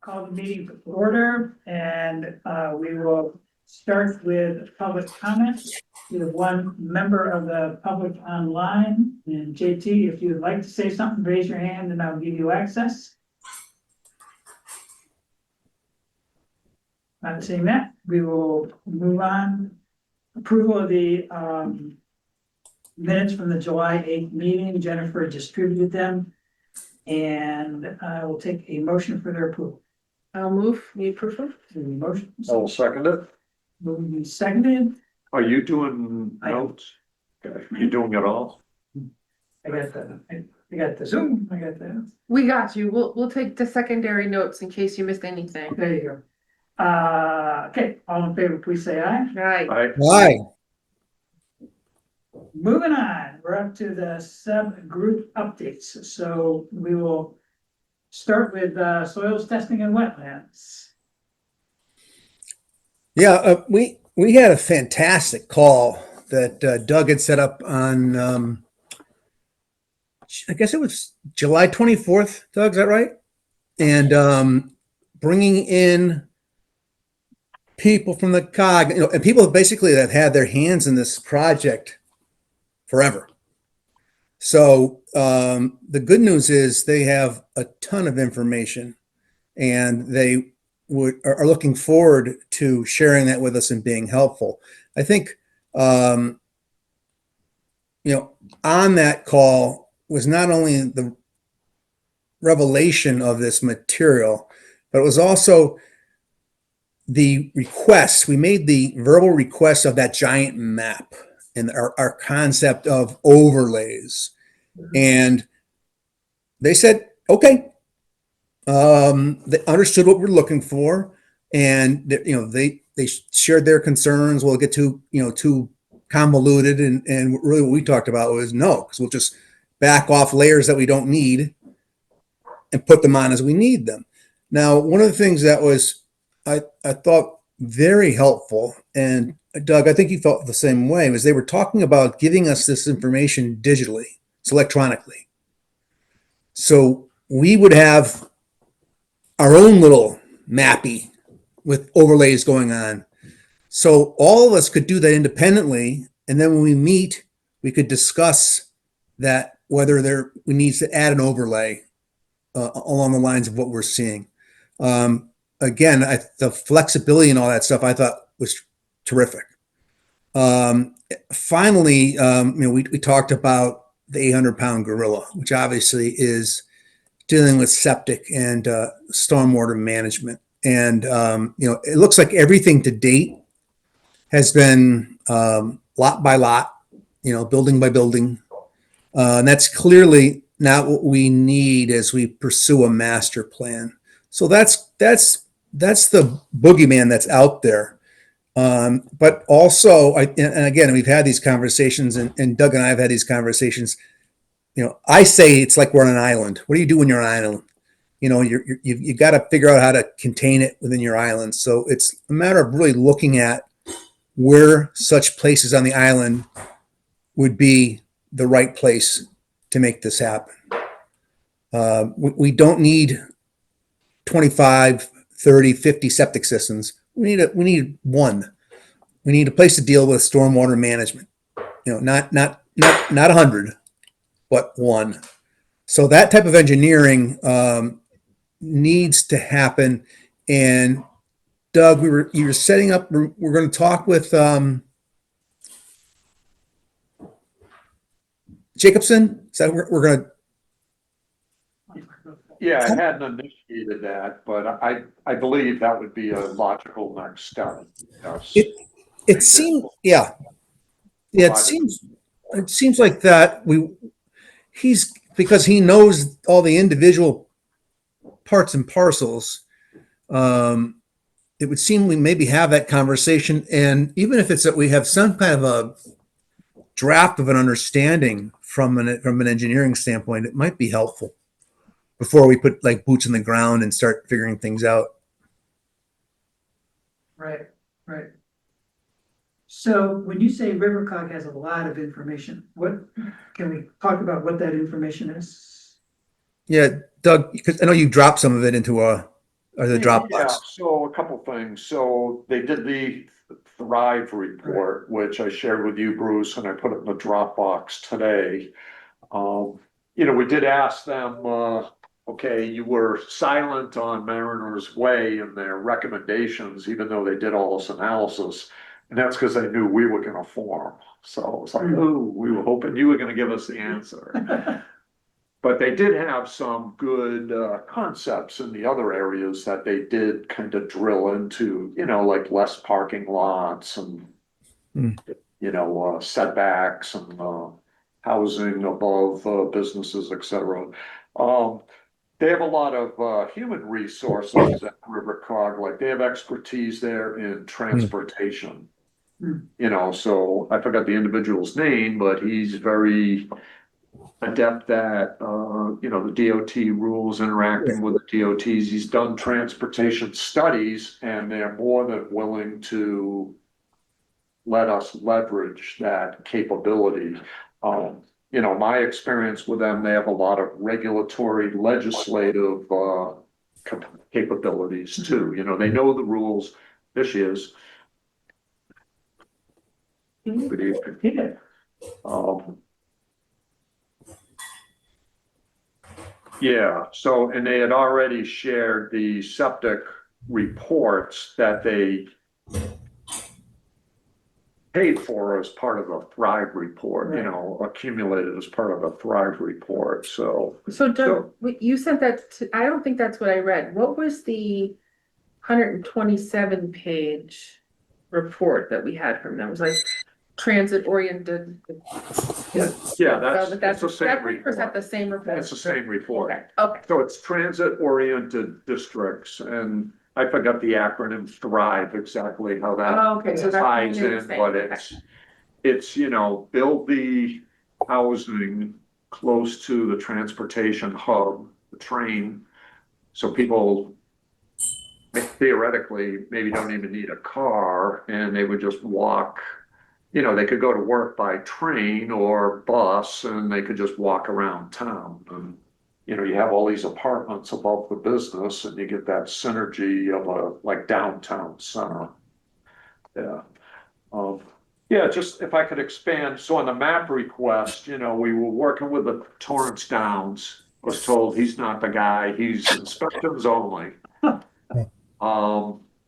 call the meeting to order, and we will start with public comment. We have one member of the public online, and JT, if you would like to say something, raise your hand and I'll give you access. Not seeing that, we will move on. Approval of the minutes from the July 8th meeting. Jennifer distributed them, and I will take a motion for their approval. I'll move. We approve them. Motion. I'll second it. Moved and seconded. Are you doing I am. notes? Okay, you're doing it all? I got the Zoom. I got the. We got you. We'll take the secondary notes in case you missed anything. There you go. Okay, all in favor, please say aye. Right. Why? Moving on, we're up to the subgroup updates. So we will start with soils testing and wetlands. Yeah, we had a fantastic call that Doug had set up on, I guess it was July 24th, Doug, is that right? And bringing in people from the COG, and people basically that have had their hands in this project forever. So the good news is they have a ton of information, and they are looking forward to sharing that with us and being helpful. I think on that call was not only the revelation of this material, but it was also the request. We made the verbal request of that giant map and our concept of overlays. And they said, okay. They understood what we're looking for, and they shared their concerns. We'll get too convoluted, and really what we talked about was no, because we'll just back off layers that we don't need and put them on as we need them. Now, one of the things that was I thought very helpful, and Doug, I think you felt the same way, was they were talking about giving us this information digitally, so electronically. So we would have our own little mappy with overlays going on. So all of us could do that independently. And then when we meet, we could discuss that, whether we need to add an overlay along the lines of what we're seeing. Again, the flexibility and all that stuff I thought was terrific. Finally, we talked about the 800-pound gorilla, which obviously is dealing with septic and stormwater management. And, it looks like everything to date has been lot by lot, building by building. And that's clearly not what we need as we pursue a master plan. So that's the boogeyman that's out there. But also, and again, we've had these conversations, and Doug and I have had these conversations. I say it's like we're on an island. What do you do when you're on an island? You got to figure out how to contain it within your island. So it's a matter of really looking at where such places on the island would be the right place to make this happen. We don't need 25, 30, 50 septic systems. We need one. We need a place to deal with stormwater management. Not 100. But one. So that type of engineering needs to happen. And Doug, you were setting up. We're going to talk with Jacobson. So we're going to. Yeah, I hadn't initiated that, but I believe that would be a logical next step. It seems, yeah. It seems like that he's, because he knows all the individual parts and parcels, it would seem we maybe have that conversation. And even if it's that we have some kind of a draft of an understanding from an engineering standpoint, it might be helpful before we put like boots in the ground and start figuring things out. Right. So when you say RiverCog has a lot of information, what can we talk about what that information is? Yeah, Doug, because I know you dropped some of it into a or the Yeah, Dropbox? so a couple things. So they did the Thrive report, which I shared with you, Bruce, and I put it in the Dropbox today. We did ask them, okay, you were silent on Mariner's Way and their recommendations, even though they did all this analysis. And that's because they knew we were gonna form. So it's like, oh, we were hoping you were gonna give us the answer. But they did have some good concepts in the other areas that they did kind of drill into, like less parking lots and, Hmm. setbacks and housing above businesses, et cetera. They have a lot of human resources at River Cog, like they have expertise there in transportation. So I forgot the individual's name, but he's very adept at, the DOT rules, interacting with the DOTs. He's done transportation studies and they're more than willing to let us leverage that capability. My experience with them, they have a lot of regulatory, legislative, capabilities too. They know the rules. There she is. Good evening. Yeah, so, and they had already shared the septic reports that they paid for as part of the Thrive report, accumulated as part of the Thrive report, so. So Doug, you sent that to, I don't think that's what I read. What was the 127 page report that we had from them? It was like transit oriented. Yeah, that's the same Or is that report. the same report? It's the same report. Okay. So it's transit-oriented districts, and I forgot the acronym Thrive, exactly how Okay, so that that's ties the in, same. but it's, build the housing close to the transportation hub, the train, so people theoretically maybe don't even need a car, and they would just walk. They could go to work by train or bus, and they could just walk around town. And, you have all these apartments above the business, and you get that synergy of a like downtown center. Yeah. Just if I could expand. So on the map request, we were working with the Torrance Downs. I was told he's not the guy. He's inspections only. And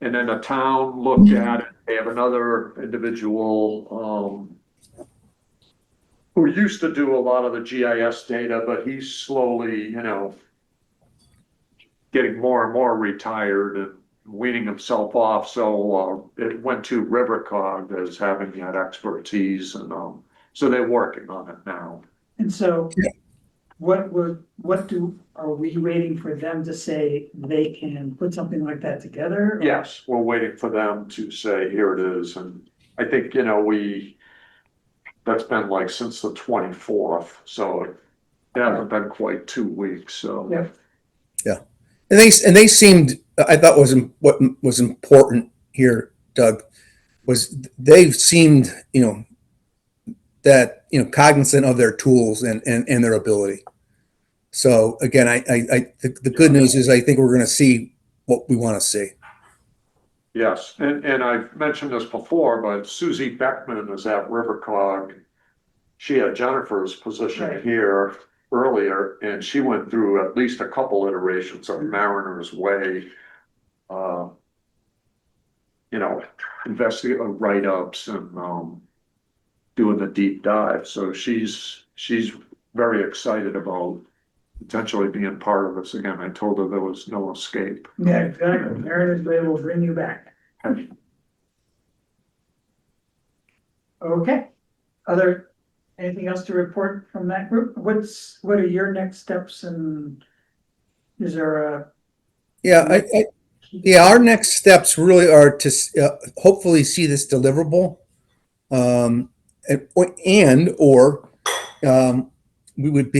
then the town looked at it. They have another individual, who used to do a lot of the GIS data, but he's slowly, getting more and more retired and weaning himself off. So it went to Rivercog as having that expertise, and so they're working on it now. And so are we waiting for them to say they can put something like that together? Or- Yes, we're waiting for them to say, here it is. And I think, that's been like since the 24th, so it hasn't been quite 2 weeks, so. Yeah. Yeah. And they seemed, I thought what was important here, Doug, was they seemed, that, cognizant of their tools and their ability. So again, the good news is I think we're going to see what we want to see. Yes, and I've mentioned this before, but Susie Beckman is at Rivercog. She had Jennifer's position Right. here earlier, and she went through at least a couple iterations of Mariner's Way. Investigative write-ups and doing the deep dive. So she's very excited about potentially being part of this again. I told her there was no escape. Yeah, exactly. Meredith Way will bring you back. Okay. Anything else to report from that group? What are your next steps, and is there a? Yeah, our next steps really are to hopefully see this deliverable, or we would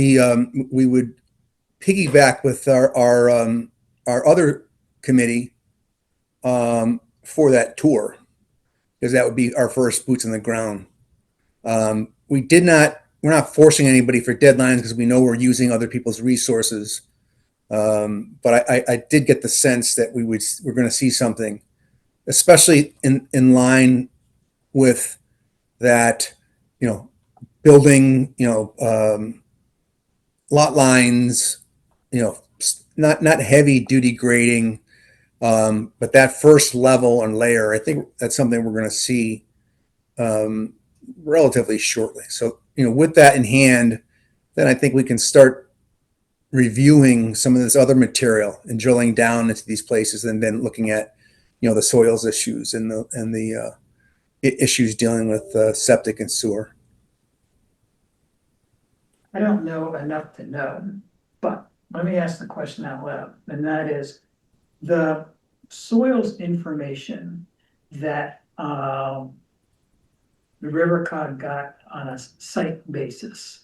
piggyback with our other committee for that tour, because that would be our first boots on the ground. We're not forcing anybody for deadlines because we know we're using other people's resources. But I did get the sense that we're going to see something, especially in line with that, building, lot lines, not heavy duty grading, but that first level and layer, I think that's something we're going to see relatively shortly. So, with that in hand, then I think we can start reviewing some of this other material and drilling down into these places, and then looking at, the soils issues and the issues dealing with septic and sewer. I don't know enough to know, but let me ask the question out loud, and that is the soils information that the River Cog got on a site basis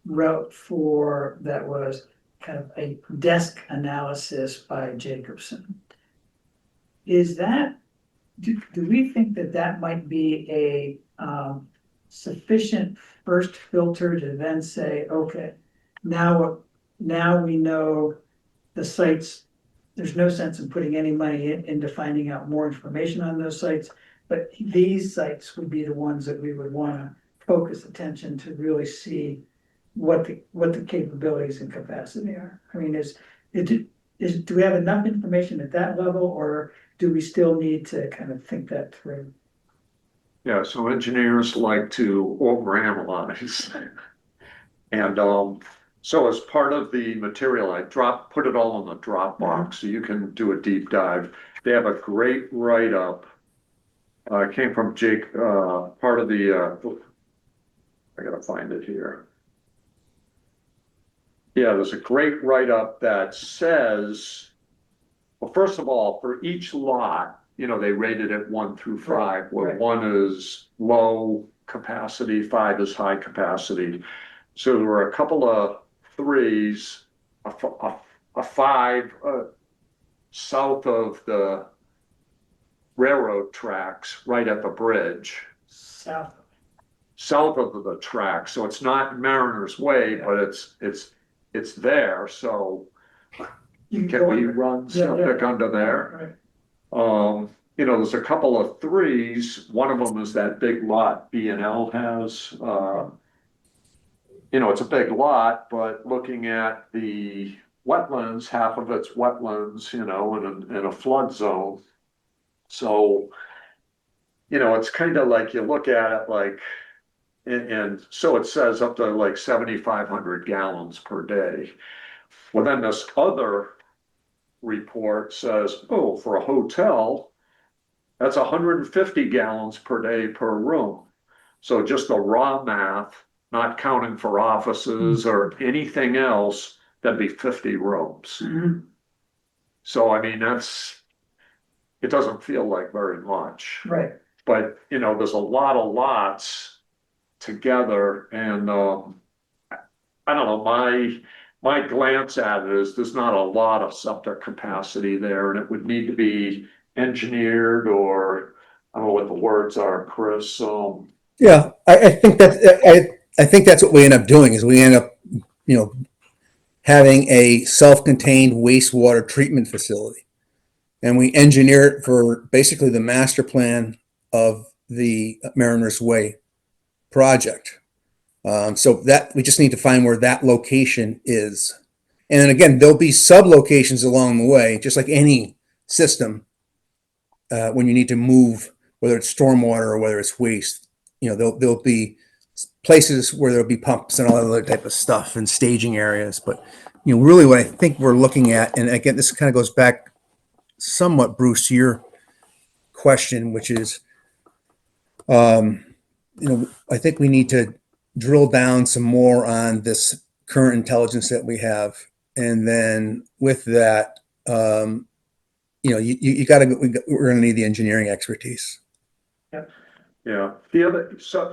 wrote for, that was kind of a desk analysis by Jacobson. Is that, do we think that that might be a sufficient first filter to then say, okay, now we know the sites, there's no sense in putting any money into finding out more information on those sites, but these sites would be the ones that we would want to focus attention to really see what the capabilities and capacity are. I mean, do we have enough information at that level, or do we still need to kind of think that through? Yeah, so engineers like to overanalyze. And so as part of the material, I put it all in the Dropbox so you can do a deep dive. They have a great write-up. It came from Jake, part of the, I gotta find it here. Yeah, there's a great write-up that says, well, first of all, for each lot, they rated it 1 through 5, where Right. 1 is low capacity, 5 is high capacity. So there were a couple of 3s, a 5 south of the railroad tracks, right at the bridge, South. south of the track. So it's not Mariner's Way, Yeah. but it's there. So You can we run septic under there? Right. There's a couple of 3s. One of them is that big lot B&L has. It's a big lot, but looking at the wetlands, half of it's wetlands, in a flood zone. So, it's kind of like you look at it like, and so it says up to like 7,500 gallons per day. Well, then this other report says, oh, for a hotel, that's 150 gallons per day per room. So just the raw math, not counting for offices or anything else, that'd be 50 rooms. Mhm. So, I mean, it doesn't feel like very much, Right. but there's a lot of lots together, and I don't know, my glance at it is there's not a lot of septic capacity there, and it would need to be engineered, or I don't know what the words are, Chris. Yeah, I think I think that's what we end up doing, is we end up, having a self-contained wastewater treatment facility. And we engineer it for basically the master plan of the Mariner's Way project. So that we just need to find where that location is. And then again, there'll be sub-locations along the way, just like any system, when you need to move, whether it's stormwater or whether it's waste. There'll be places where there'll be pumps and all that other type of stuff, and staging areas. But really what I think we're looking at, and again, this kind of goes back somewhat, Bruce, to your question, which is, I think we need to drill down some more on this current intelligence that we have. And then with that, you got to, we're going to need the engineering expertise. Yeah, the other, so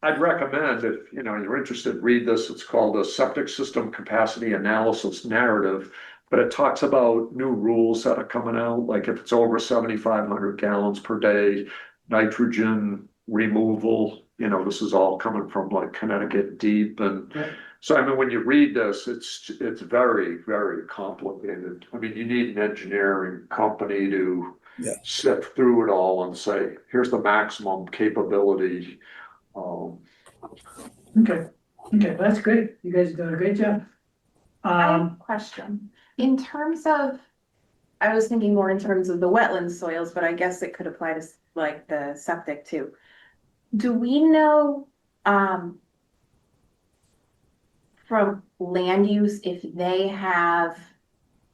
I'd recommend, if you're interested, read this. It's called a Septic System Capacity Analysis Narrative, but it talks about new rules that are coming out, like if it's over 7,500 gallons per day, nitrogen removal. This is all coming from like Connecticut Deep, and So I mean, when you read this, it's very, very complicated. I mean, you need an engineering company to Yeah. sift through it all and say, here's the maximum capability. Okay, that's great. You guys are doing a great job. I have a question. In terms of, I was thinking more in terms of the wetland soils, but I guess it could apply to like the septic too. Do we know, from land use, if they have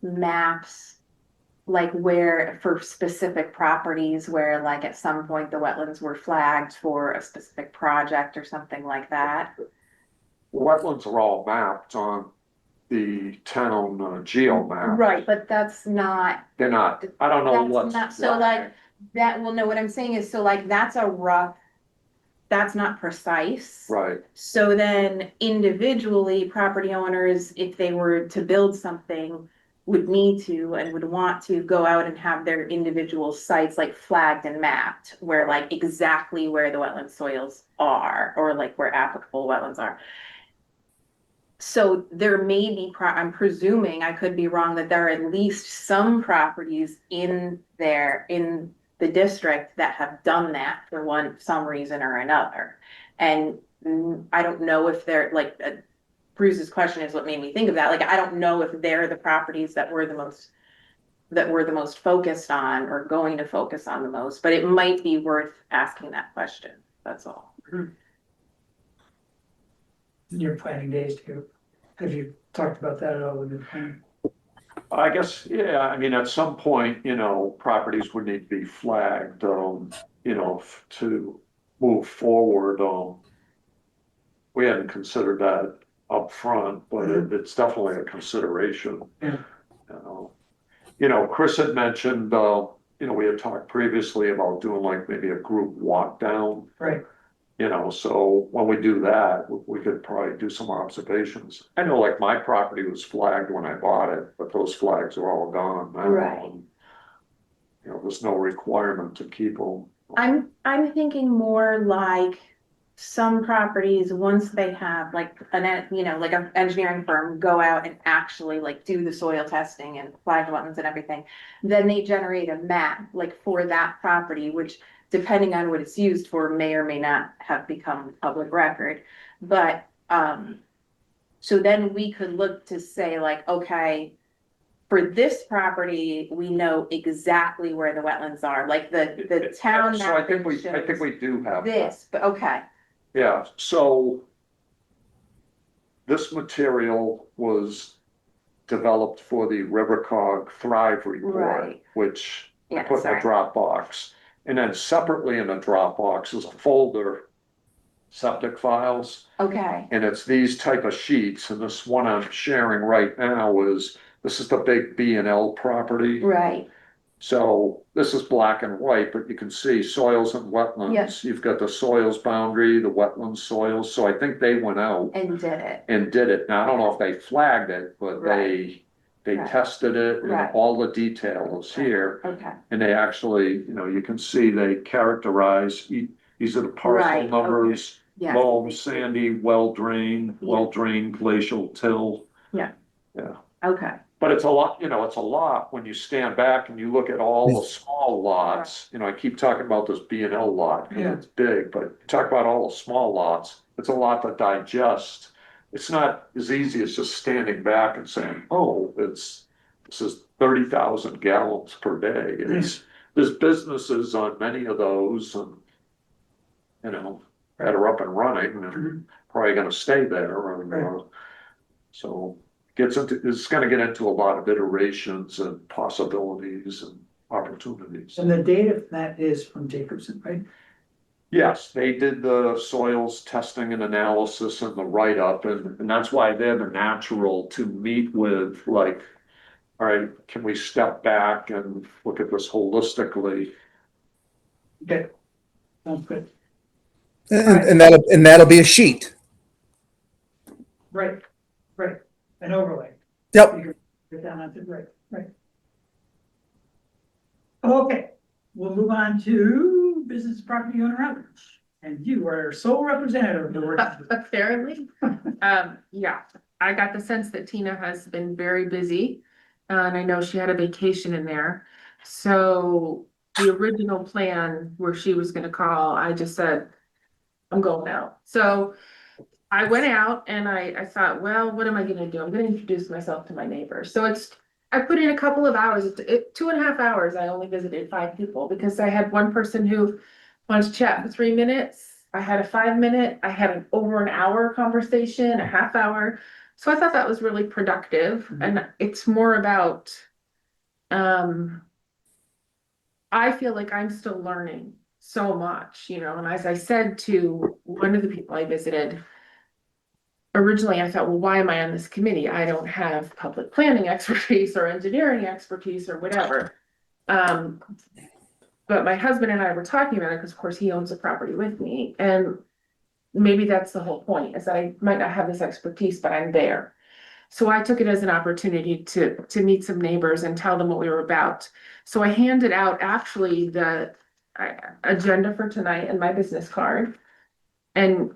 maps, like where, for specific properties where like at some point the wetlands were flagged for a specific project or something like that? Wetlands are all mapped on the town geo map. Right, but that's not. They're not, I don't know That's what's. not, so like, that, well, no, what I'm saying is, so like, that's a rough, that's not precise. Right, So then individually, property owners, if they were to build something, would need to and would want to go out and have their individual sites like flagged and mapped, where like exactly where the wetland soils are, or like where applicable wetlands are. So there may be, I'm presuming, I could be wrong, that there are at least some properties in there, in the district, that have done that for some reason or another. And I don't know if they're like, Bruce's question is what made me think of that. Like, I don't know if they're the properties that we're the most focused on or going to focus on the most, but it might be worth asking that question. That's all. Your planning days too. Have you talked about that at all with the plan? I guess, yeah, I mean, at some point, properties would need to be flagged, to move forward. We hadn't considered that up front, but it's definitely a consideration. Yeah. Chris had mentioned, we had talked previously about doing like maybe a group walk down. Right. So when we do that, we could probably do some observations. I know like my property was flagged when I bought it, but those flags are all gone now. Right. There's no requirement to keep them. I'm thinking more like some properties, once they have like like an engineering firm go out and actually like do the soil testing and flag wetlands and everything, then they generate a map like for that property, which depending on what it's used for may or may not have become public record. But so then we could look to say like, okay, for this property, we know exactly where the wetlands are, like the town So I map think we shows do have that. this, but okay. Yeah, so this material was developed for the Rivercog Thrive report, Right. which I Yeah, put in sorry. a Dropbox. And then separately in a Dropbox is a folder, septic files. Okay, And it's these type of sheets, and this one I'm sharing right now this is the big B&L property. right, So this is black and white, but you can see soils and wetlands. Yes. You've got the soils boundary, the wetlands soils, so I think they went out and did it. and did it. Now, I don't know if they flagged it, but they Right. tested it, and Right. all the details here. Okay, And they actually, you can see they characterize, these are the parcel Right, okay. numbers. yeah. Loam, sandy, well-drained glacial till. Okay, But it's a lot when you stand back and you look at all the small lots. I keep talking about this B&L lot because Yeah. it's big, but talk about all the small lots. It's a lot to digest. It's not as easy as just standing back and saying, oh, this is 30,000 gallons per day. There's businesses on many of those and, that are up and running and probably gonna stay there. And, Right. so it's gonna get into a lot of iterations and possibilities and opportunities. And the data for that is from Jacobson, right? Yes, they did the soils testing and analysis and the write-up, and that's why they're the natural to meet with, like, all right, can we step back and look at this holistically? Okay. Sounds good. And that'll be a sheet. Right. An overlay. Yep. You can get down onto, right. Okay, we'll move on to business property owner outreach. And you are sole representative of the work. Apparently. Yeah, I got the sense that Tina has been very busy. And I know she had a vacation in there. So the original plan where she was gonna call, I just said, I'm going out. So I went out and I thought, well, what am I gonna do? I'm gonna introduce myself to my neighbors. So I put in a couple of hours, 2.5 hours. I only visited 5 people because I had one person who wanted to chat for 3 minutes. I had a 5 minute, I had over an hour conversation, a half hour. So I thought that was really productive, and it's more about, I feel like I'm still learning so much, and as I said to one of the people I visited, originally I thought, well, why am I on this committee? I don't have public planning expertise or engineering expertise or whatever. But my husband and I were talking about it because of course he owns the property with me, and maybe that's the whole point, is that I might not have this expertise, but I'm there. So I took it as an opportunity to meet some neighbors and tell them what we were about. So I handed out actually the agenda for tonight and my business card, and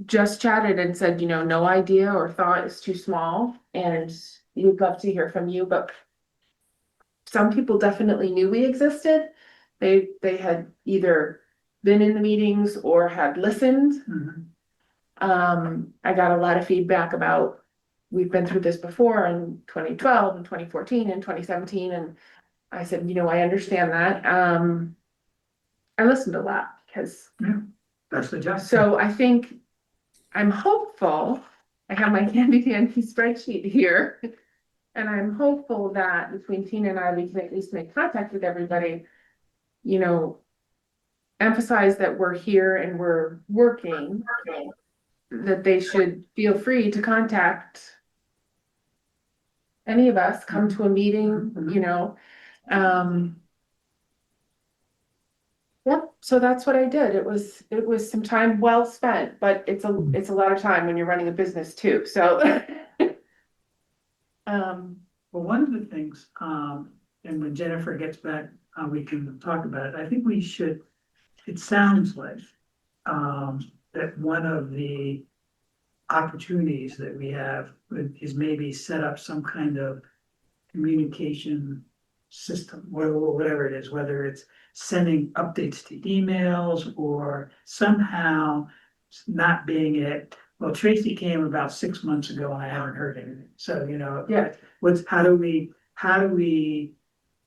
just chatted and said, no idea or thought is too small, and we'd love to hear from you. But some people definitely knew we existed. They had either been in the meetings or had listened. I got a lot of feedback about, we've been through this before in 2012 and 2014 and 2017. And I said, I understand that. I listened a lot because That's the job. so I think I'm hopeful. I have my handy dandy spreadsheet here. And I'm hopeful that between Tina and I, we can at least make contact with everybody, emphasize that we're here and we're working, that they should feel free to contact any of us, come to a meeting, Yep, so that's what I did. It was some time well spent, but it's a lot of time when you're running a business too, so. Well, one of the things, and when Jennifer gets back, we can talk about it. I think we should, it sounds like, that one of the opportunities that we have is maybe set up some kind of communication system, whatever it is, whether it's sending updates to emails or somehow not being it. Well, Tracy came about 6 months ago and I haven't heard anything. So, Yeah. how do we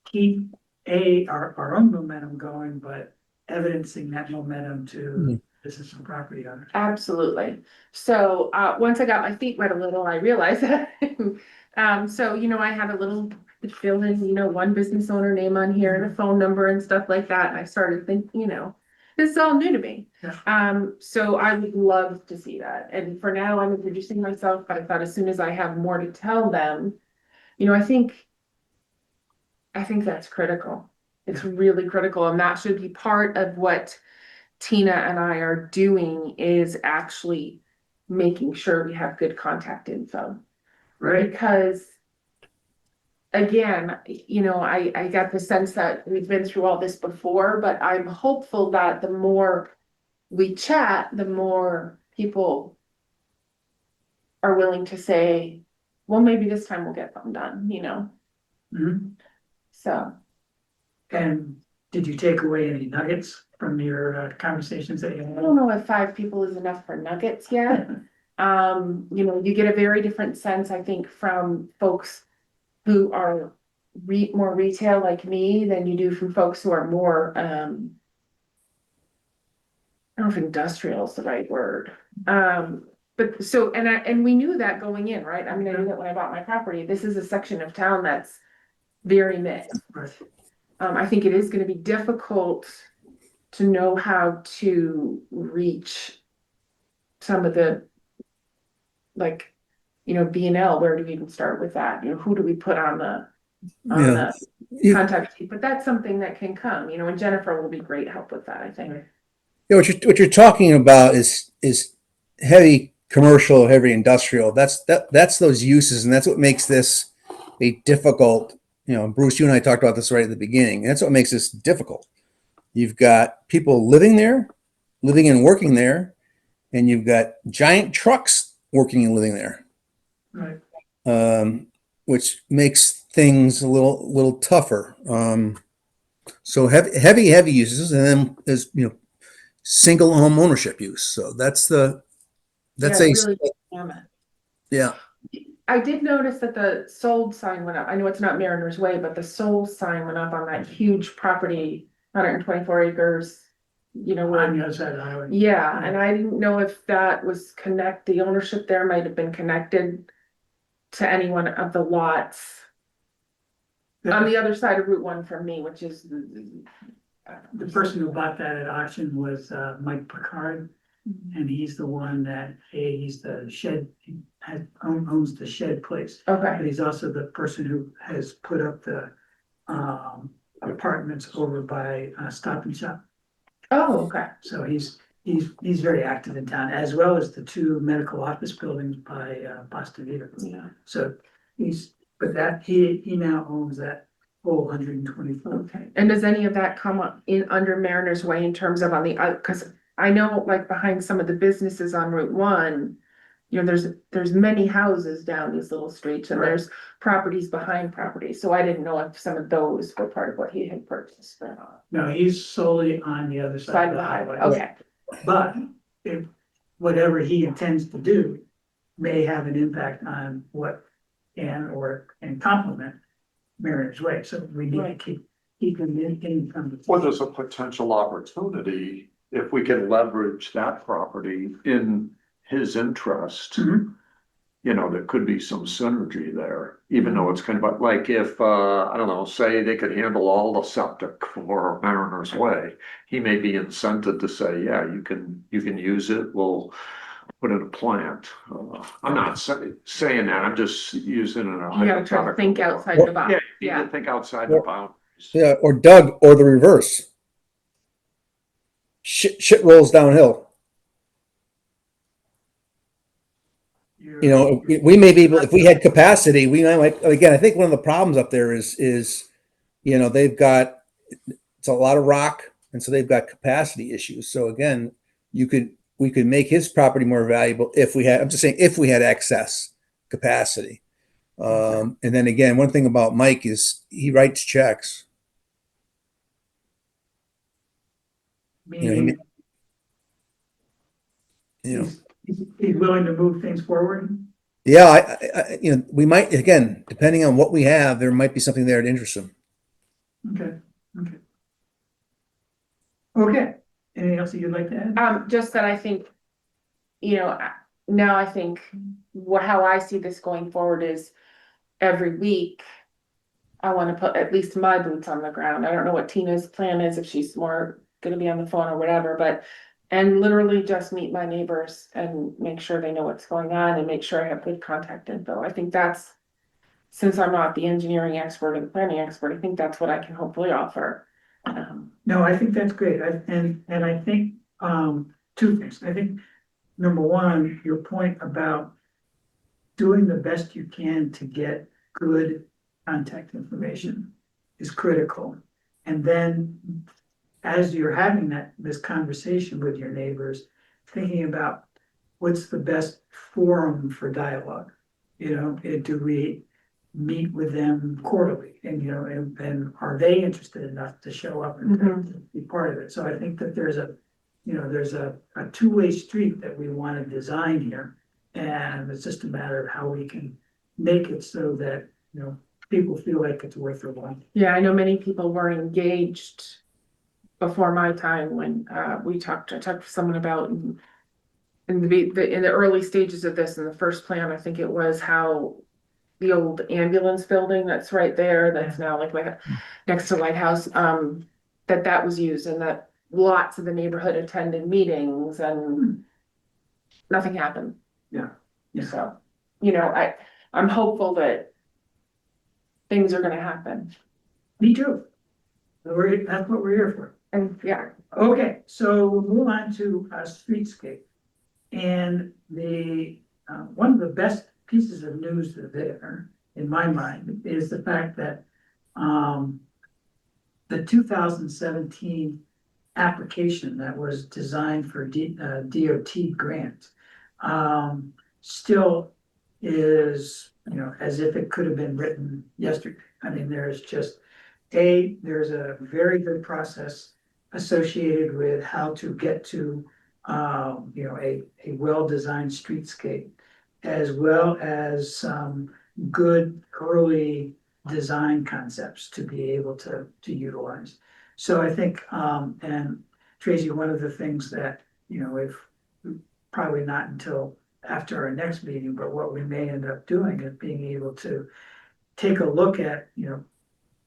keep our own momentum going, but evidencing that momentum to business and property owners? Absolutely. So, once I got my feet wet a little, I realized that. So, I had a little fill in, one business owner name on here and a phone number and stuff like that. And I started thinking, this is all new to me. Yeah. So I would love to see that. And for now, I'm introducing myself, but I thought as soon as I have more to tell them, I think that's critical. It's really critical, and that should be part of what Tina and I are doing, is actually making sure we have good contact info. Right. Because again, I got the sense that we've been through all this before, but I'm hopeful that the more we chat, the more people are willing to say, well, maybe this time we'll get them done, Mhm. So. And did you take away any nuggets from your conversations that you I had? don't know if 5 people is enough for nuggets yet. You get a very different sense, I think, from folks who are more retail like me than you do from folks who are more, I don't know if industrial is the right word. But so, and we knew that going in, right? I mean, I knew that when I bought my property, this is a section of town that's very mixed. Right. I think it is gonna be difficult to know how to reach some of the, like, B&L, where do we even start with that? Who do we put on the Yeah. contact sheet? But that's something that can come, and Jennifer will be great help with that, I think. Yeah, what you're talking about is heavy commercial, heavy industrial. That's those uses, and that's what makes this a difficult. Bruce, you and I talked about this right at the beginning. That's what makes this difficult. You've got people living there, living and working there, and you've got giant trucks working and living there, Right. which makes things a little tougher. So heavy uses, and then there's single home ownership use. So that's Yeah, a really gamut. yeah. I did notice that the sold sign went up. I know it's not Mariner's Way, but the sold sign went up on that huge property, 124 acres. On Where, the other side of the highway. yeah, and I didn't know if that was the ownership there might have been connected to any one of the lots on the other side of Route 1 from me, which is The person who bought that at auction was Mike Picard, and he's the one that, he's the shed, owns the shed place. But okay. he's also the person who has put up the apartments over by Stop and Shop. Oh, okay. So he's very active in town, as well as the two medical office buildings by Boston Vita. Yeah. So he now owns that whole 124. Okay. And does any of that come up in under Mariner's Way in terms of on the, because I know like behind some of the businesses on Route 1, there's many houses down these little streets and Right. there's properties behind properties. So I didn't know if some of those were part of what he had purchased or not. No, he's solely on the other side of the highway. Okay. But if whatever he intends to do may have an impact on what and complement Mariners Way, so we need to Right. keep him in from the. Well, there's a potential opportunity if we can leverage that property in his interest. Mhm. There could be some synergy there, even though it's kind of like if, I don't know, say they could handle all the septic for Mariner's Way. He may be incented to say, yeah, you can use it, we'll put in a plant. I'm not saying that, I'm just using it. You gotta try to think outside the box. Yeah, you need to think outside the boundaries. Yeah, or Doug, or the reverse. Shit rolls downhill. We may be able, if we had capacity, we might, again, I think one of the problems up there is, they've got, it's a lot of rock, and so they've got capacity issues. So again, we could make his property more valuable if we had, I'm just saying, if we had excess capacity. And then again, one thing about Mike is he writes checks. Meaning he's willing to move things forward. Yeah, we might, again, depending on what we have, there might be something there to interest them. Okay. Anything else that you'd like to add? Just that I think, now I think how I see this going forward is every week I want to put at least my boots on the ground. I don't know what Tina's plan is, if she's more gonna be on the phone or whatever, and literally just meet my neighbors and make sure they know what's going on and make sure I have good contact info. I think that's, since I'm not the engineering expert or the planning expert, I think that's what I can hopefully offer. No, I think that's great. And I think two things. I think number one, your point about doing the best you can to get good contact information is critical. And then as you're having this conversation with your neighbors, thinking about what's the best forum for dialogue. Do we meet with them quarterly, and are they interested enough to show up and be part of it? So I think that there's a two-way street that we want to design here, and it's just a matter of how we can make it so that people feel like it's worth their while. Yeah, I know many people were engaged before my time when I talked to someone about in the early stages of this, in the first plan, I think it was how the old ambulance building that's right there, that's now like next to Lighthouse, that was used, and that lots of the neighborhood attended meetings and nothing happened. Yeah. So, I'm hopeful that things are gonna happen. Me too. That's what we're here for. And yeah, Okay, so we'll move on to streetscape. And one of the best pieces of news there, in my mind, is the fact that the 2017 application that was designed for DOT grant. Still is, as if it could have been written yesterday. I mean, there's a very good process associated with how to get to, a well-designed streetscape, as well as some good early design concepts to be able to utilize. So I think, and Tracy, one of the things that, if probably not until after our next meeting, but what we may end up doing is being able to take a look at,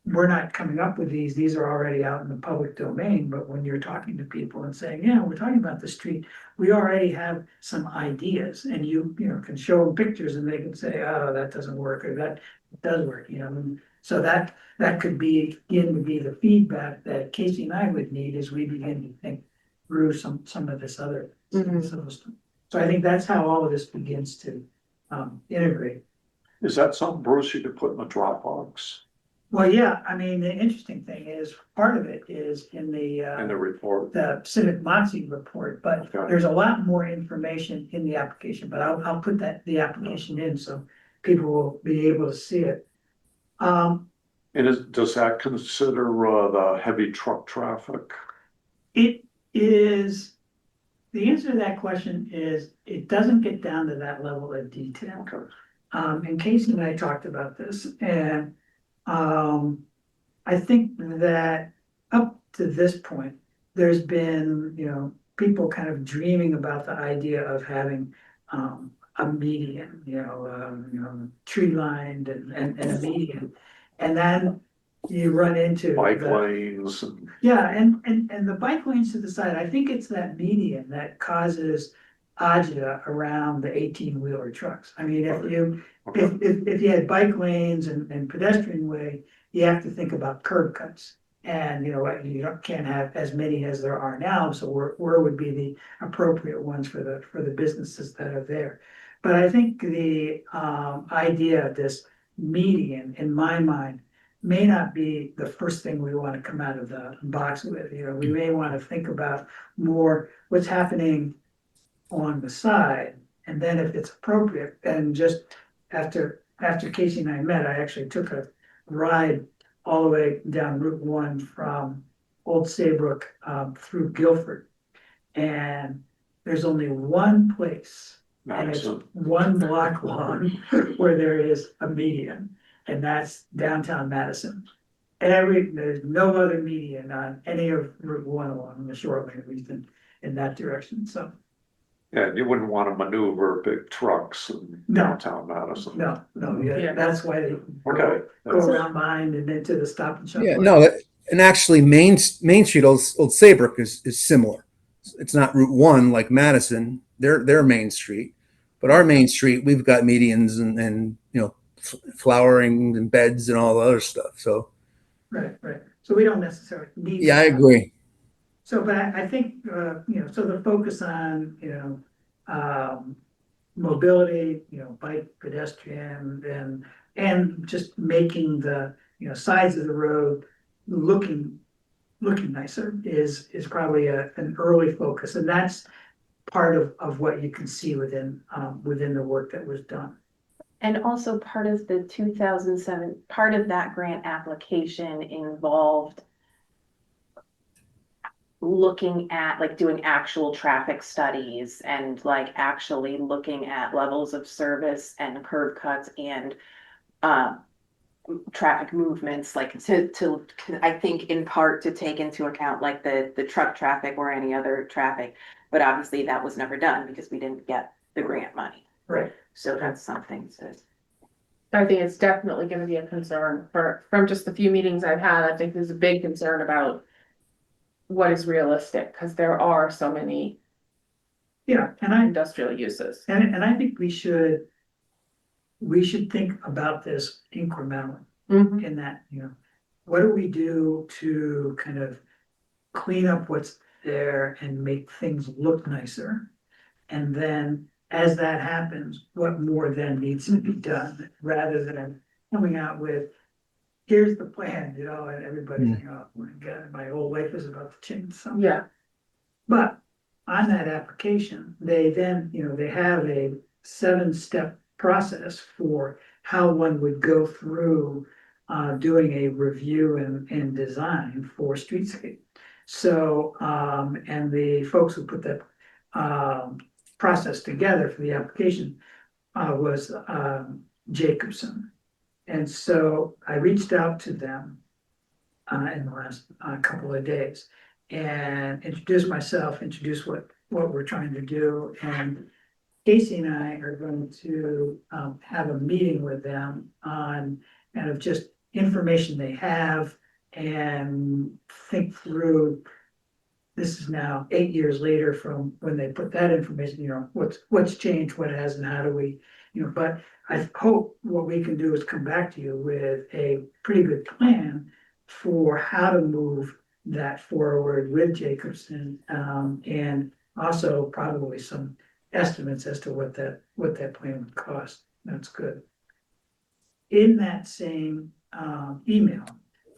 we're not coming up with these are already out in the public domain, but when you're talking to people and saying, yeah, we're talking about the street, we already have some ideas, and you can show them pictures and they can say, oh, that doesn't work, or that does work, and so that could begin to be the feedback that Casey and I would need as we begin to think through some of this other. So I think that's how all of this begins to integrate. Is that something, Bruce, you could put in the Dropbox Well, yeah, I mean, the interesting thing is, part of it is in in the report? the Civic Moxie report, but Okay. there's a lot more information in the application, but I'll put the application in so people will be able to see it. And does that consider the heavy truck traffic? It is, the answer to that question is, it doesn't get down to that level of detail. Okay. And Casey and I talked about this, and I think that up to this point, there's been, people kind of dreaming about the idea of having a median, tree lined and a median. And then you run into Bike the- lanes and, Yeah, and the bike lanes to the side, I think it's that median that causes agita around the 18-wheeler trucks. I mean, if you had bike lanes and pedestrian way, you have to think about curb cuts. And can't have as many as there are now, so where would be the appropriate ones for the businesses that are there? But I think the idea of this median, in my mind, may not be the first thing we want to come out of the box with. We may want to think about more what's happening on the side, and then if it's appropriate, and just after Casey and I met, I actually took a ride all the way down Route 1 from Old Saybrook through Guilford. And there's only one place, and it's Madison. one block long, where there is a median, and that's downtown Madison. There's no other median on any of Route 1 along the shoreline, at least in that direction, so. Yeah, you wouldn't want to maneuver big trucks in No. downtown Madison. No, Yeah. yeah, that's why they Okay. go around behind and into the Stop and Shop. Yeah, no, and actually Main Street, Old Saybrook is similar. It's not Route 1 like Madison, their Main Street, but our Main Street, we've got medians and flowering and beds and all the other stuff, so. Right, so we don't necessarily need. Yeah, I agree. So, but I think, so the focus on, mobility, bike, pedestrian, and just making the, sides of the road looking nicer is probably an early focus, and that's part of what you can see within the work that was done. And also part of the 2007, part of that grant application involved looking at, like, doing actual traffic studies and like actually looking at levels of service and curb cuts and traffic movements, like to I think in part to take into account like the truck traffic or any other traffic. But obviously that was never done because we didn't get the grant money. Right. So that's something to. I think it's definitely gonna be a concern from just the few meetings I've had. I think there's a big concern about what is realistic, because there are so many Yeah, and industrial uses. and I think we should think about this incrementally. Mhm. In that, what do we do to kind of clean up what's there and make things look nicer? And then as that happens, what more then needs to be done, rather than coming out with here's the plan, you know, and everybody's thinking, oh my God, my whole life is about to change something. Yeah, But on that application, they then, you know, they have a 7-step process for how one would go through doing a review and design for streetscape. So, and the folks who put that process together for the application was Jacobson. And so I reached out to them in the last couple of days and introduced myself, introduced what we're trying to do. And Casey and I are going to have a meeting with them on kind of just information they have and think through. This is now 8 years later from when they put that information, you know, what's changed, what hasn't, how do we, you know, but I hope what we can do is come back to you with a pretty good plan for how to move that forward with Jacobson, and also probably some estimates as to what that plan would cost. That's good. In that same email,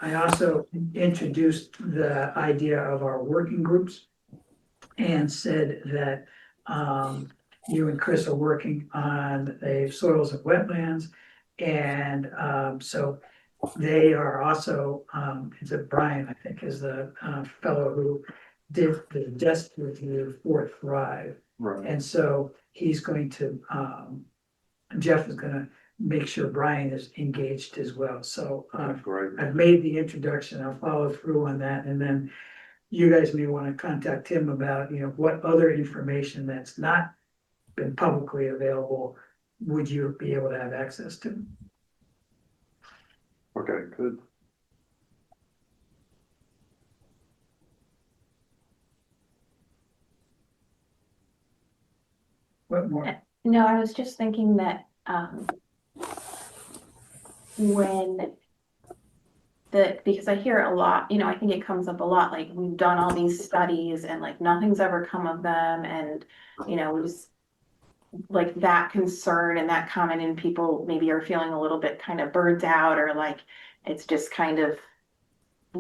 I also introduced the idea of our working groups and said that you and Chris are working on the soils and wetlands. And so they are also, it's a Brian, I think, is the fellow who did the desk review for Thrive. Right. And so he's going to, Jeff is gonna make sure Brian is engaged as well. So Great. I've made the introduction, I'll follow through on that, and then you guys may want to contact him about, you know, what other information that's not been publicly available would you be able to have access to? Okay, good. What more? No, I was just thinking that, because I hear a lot, you know, I think it comes up a lot, like, we've done all these studies and like nothing's ever come of them, and, you know, just like that concern and that comment, and people maybe are feeling a little bit kind of burnt out, or like it's just kind of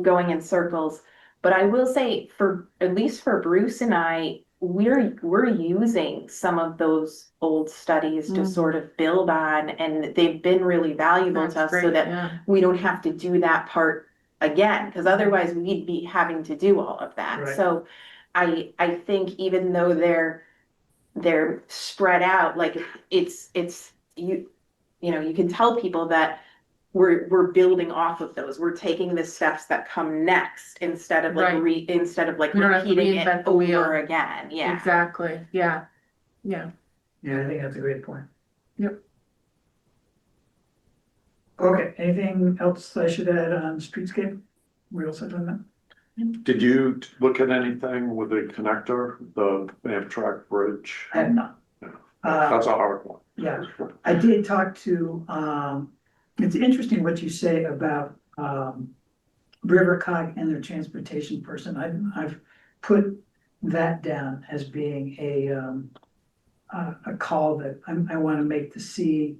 going in circles. But I will say, for at least for Bruce and I, we're using some of those old studies to sort of build on, and they've been really valuable to us, so that we don't have to do that part again, because otherwise we'd be having to do all of that. Right. So I think even though they're spread out, like it's you know, you can tell people that we're building off of those. We're taking the steps that come next instead of like Right. we don't have to reinvent repeating it the wheel. over again. Yeah. Exactly, yeah, yeah. Yeah, I think that's a great point. Yep. Okay, anything else I should add on streetscape? We also done that? Did you look at anything with the connector, the Amtrak bridge? I have not. That's a hard one. Yeah, I did talk to, it's interesting what you say about Rivercog and their transportation person. I've put that down as being a call that I want to make to see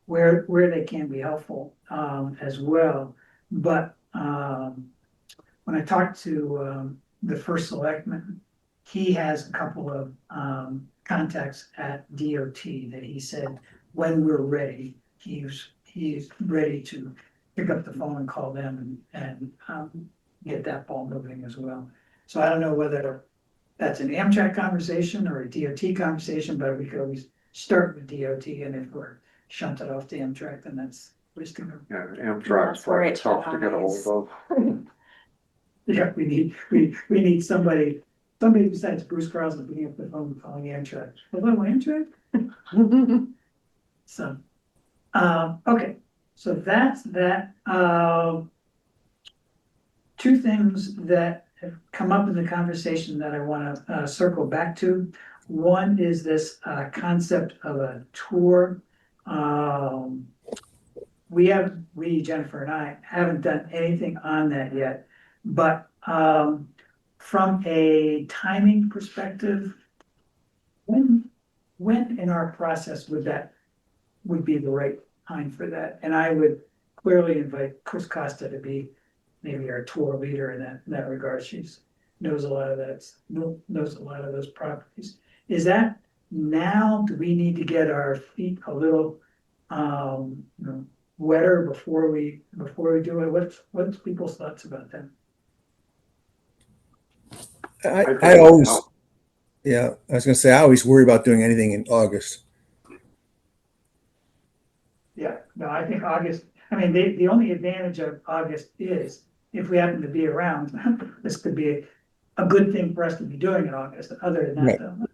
where they can be helpful as well. But when I talked to the first selectman, he has a couple of contacts at DOT that he said, when we're ready, he's ready to pick up the phone and call them and get that ball moving as well. So I don't know whether that's an Amtrak conversation or a DOT conversation, but we could always start with DOT, and if we're shunted off to Amtrak, then that's wasting of. Yeah, Amtrak's probably tough to get a hold of. Yeah, we need somebody besides Bruce Carlson picking up the phone and calling Amtrak. Hello, Amtrak? So, okay, so that's that. Two things that have come up in the conversation that I want to circle back to. One is this concept of a tour. We, Jennifer and I, haven't done anything on that yet, but from a timing perspective, when in our process would be the right time for that? And I would clearly invite Chris Costa to be maybe our tour leader in that regard. She's knows a lot of that, knows a lot of those properties. Is that now, do we need to get our feet a little, wetter before we do it? What's people's thoughts about that? I always, yeah, I was gonna say, I always worry about doing anything in August. Yeah, no, I think August, I mean, the only advantage of August is if we happen to be around, this could be a good thing for us to be doing in August. Other than Right. that, though,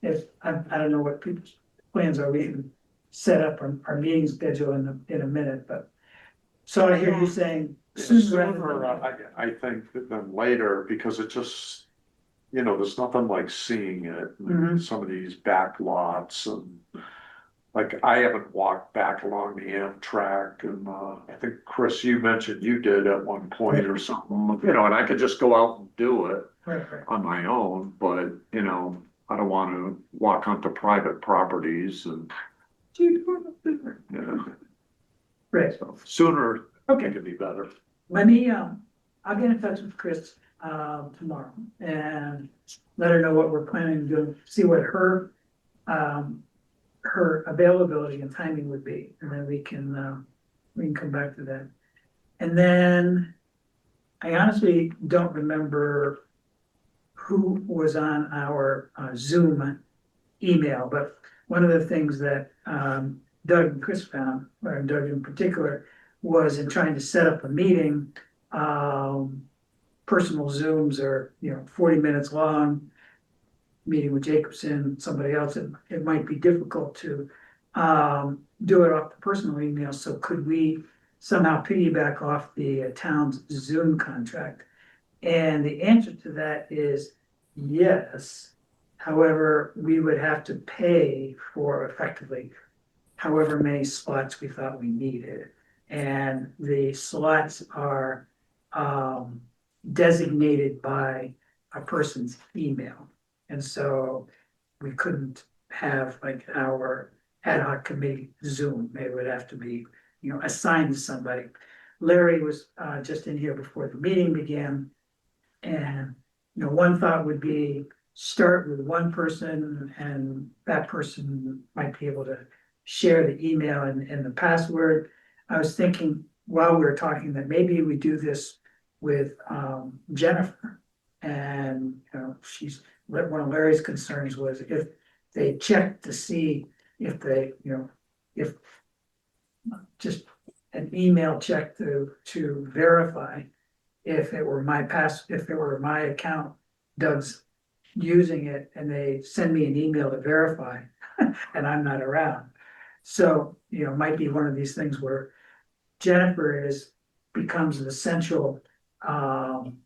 if, I don't know what people's plans are, we can set up our meeting schedule in a minute, but. So I hear you saying sooner rather Sooner, than later. I think than later, because it just, there's nothing like seeing it, Mhm. some of these back lots and. Like, I haven't walked back along the Amtrak and, I think, Chris, you mentioned you did at one point or something, and I could just go out and do it Right. on my own, but, I don't want to walk onto private properties and, Right, so sooner okay. it could be better. Let me, I'll get in touch with Chris, tomorrow and let her know what we're planning to do, see what her availability and timing would be, and then we can come back to that. And then I honestly don't remember who was on our Zoom email, but one of the things that Doug and Chris found, or Doug in particular, was in trying to set up a meeting. Personal Zooms are, 40 minutes long. Meeting with Jacobson, somebody else, it might be difficult to do it off the personal email. So could we somehow piggyback off the town's Zoom contract? And the answer to that is yes. However, we would have to pay for effectively however many slots we thought we needed. And the slots are designated by a person's email. And so we couldn't have like our ad hoc committee Zoom. It would have to be, assigned to somebody. Larry was just in here before the meeting began. And, one thought would be start with one person and that person might be able to share the email and the password. I was thinking while we were talking that maybe we do this with Jennifer. And, one of Larry's concerns was if they check to see if they, if just an email check to verify if it were my account, Doug's using it and they send me an email to verify and I'm not around. So, it might be one of these things where Jennifer becomes the central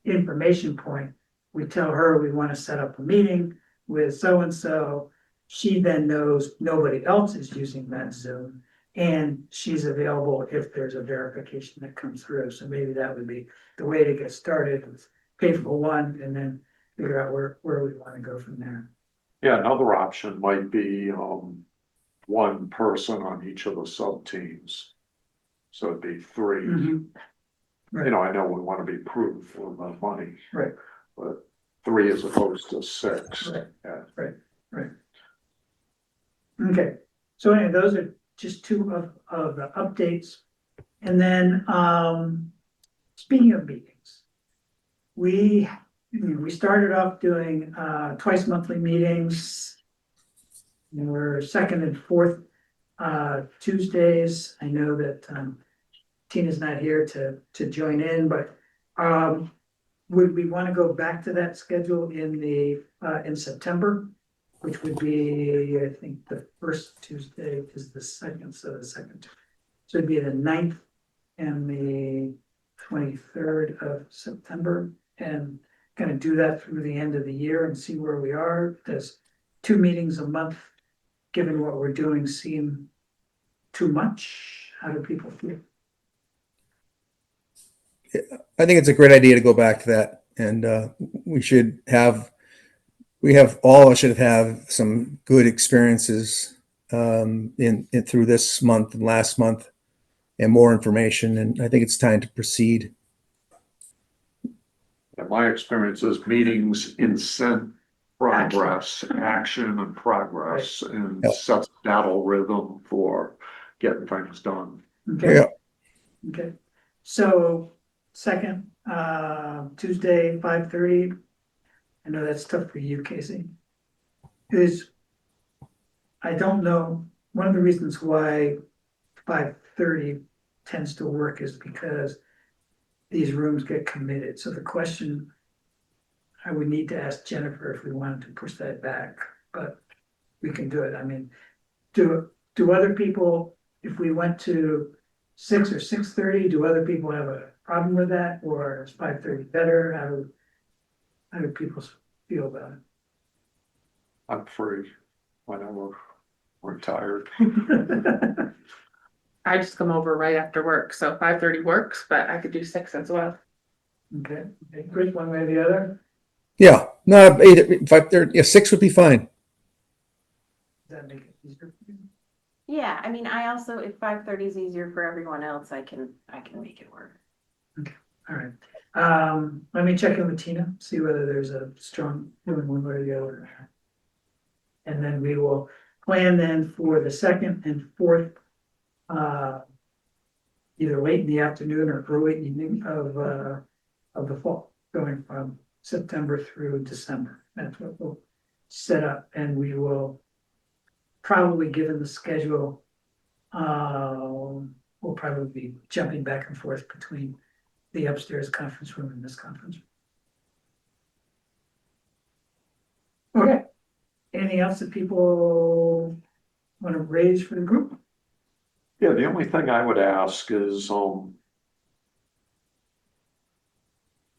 information point. We tell her we want to set up a meeting with so-and-so. She then knows nobody else is using that Zoom and she's available if there's a verification that comes through. So maybe that would be the way to get started, is pay for one and then figure out where we want to go from there. Yeah, another option might be, one person on each of the sub teams. So it'd be three. Mhm. Right. I know we want to be prudent for the money. Right. But 3 as opposed to 6. Right. Yeah. Right. Okay, so anyway, those are just two of the updates. And then, speaking of meetings, we started off doing twice monthly meetings. And we're second and fourth Tuesdays. I know that Tina's not here to join in, but would we want to go back to that schedule in September? Which would be, I think, the first Tuesday is the second, so the second. So it'd be the 9th and the 23rd of September, and kind of do that through the end of the year and see where we are. Does 2 meetings a month, given what we're doing, seem too much? How do people feel? I think it's a great idea to go back to that, and all of us should have some good experiences in through this month and last month. and more information, and I think it's time to proceed. And my experience is meetings incent progress, action and progress, and Yep. sets battle rhythm for getting things done. Okay. Yeah. Okay, so second, Tuesday, 5:30. I know that's tough for you, Casey. I don't know, one of the reasons why 5:30 tends to work is because these rooms get committed. So the question I would need to ask Jennifer if we wanted to push that back, but we can do it. I mean, do other people, if we went to 6 or 6:30, do other people have a problem with that? Or is 5:30 better? How do people feel about I'm free whenever we're tired. it? I just come over right after work, so 5:30 works, but I could do 6 as well. Okay, Chris, one way or the other? Yeah, no, 5:30, yeah, 6 would be fine. Does that make it easier for you? Yeah, I mean, I also, if 5:30 is easier for everyone else, I can make it work. All right, let me check in with Tina, see whether there's a strong feeling one way or the other. And then we will plan then for the second and fourth, either late in the afternoon or early evening of the fall, going from September through December. That's what we'll set up, and we will probably, given the schedule, we'll probably be jumping back and forth between the upstairs conference room and this conference room. Okay, anything else that people want to raise for the group? Yeah, the only thing I would ask is, and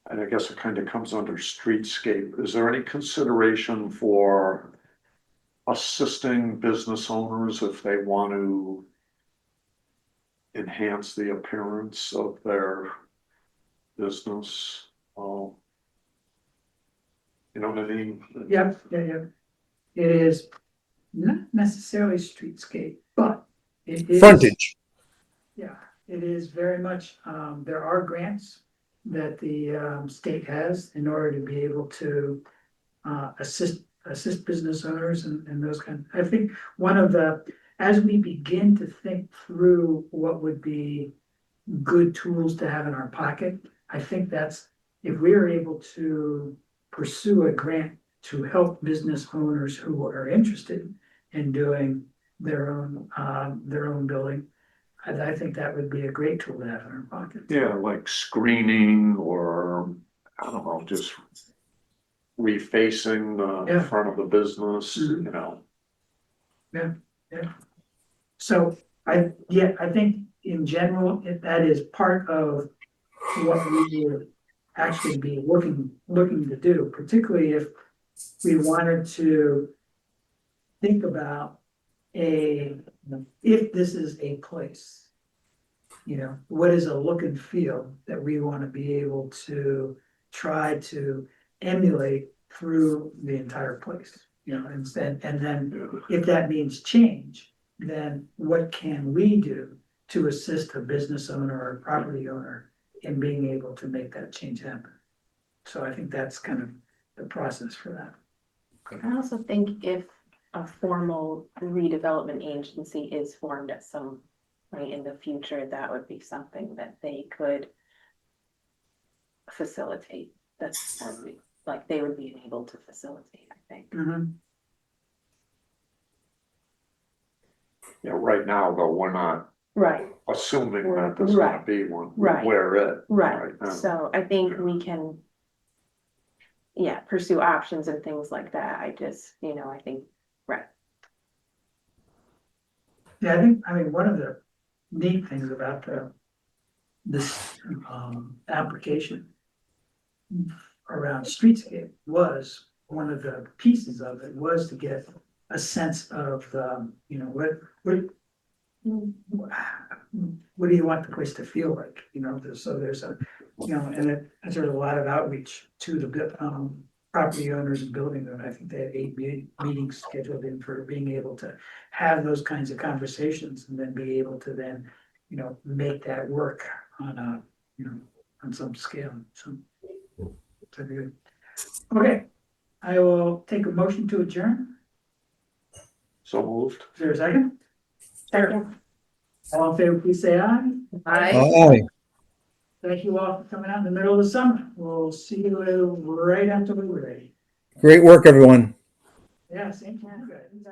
I guess it kind of comes under streetscape, is there any consideration for assisting business owners if they want to enhance the appearance of their business? You know what I mean? Yep, yeah. It is not necessarily streetscape, but it is. Frontage. Yeah, it is very much, there are grants that the state has in order to be able to assist business owners and those kind. I think one of as we begin to think through what would be good tools to have in our pocket, I think that's, if we are able to pursue a grant to help business owners who are interested in doing their own building, I think that would be a great tool to have in our pocket. Yeah, like screening or, I don't know, just refacing the Yeah. front of the business, Mhm. you know. So I think in general, that is part of what we would actually be looking to do, particularly if we wanted to think about if this is a place, what is a look and feel that we want to be able to try to emulate through the entire place, and then if that means change, then what can we do to assist a business owner or a property owner in being able to make that change happen? So I think that's kind of the process for that. I also think if a formal redevelopment agency is formed at some point in the future, that would be something that they could facilitate. That's like they would be able to facilitate, I think. Yeah, right now, though, we're not Right, assuming that there's gonna Right. be one. Right. We're it. right. now. So I think we can, pursue options and things like that. I just, I think, right. Yeah, I mean, one of the neat things about this application around streetscape was, one of the pieces of it was to get a sense of what do you want the place to feel like, so there's and there's a lot of outreach to the property owners and building them. I think they had 8 meetings scheduled in for being able to have those kinds of conversations and then be able to then, make that work on a, on some scale, so. So good. Okay, I will take a motion to adjourn. So moved. Is there a second? Second. All in favor, please say aye. Aye. Thank you all for coming out in the middle of the summer. We'll see you right after we're ready. Great work, everyone. Yeah, same to you guys. Bye.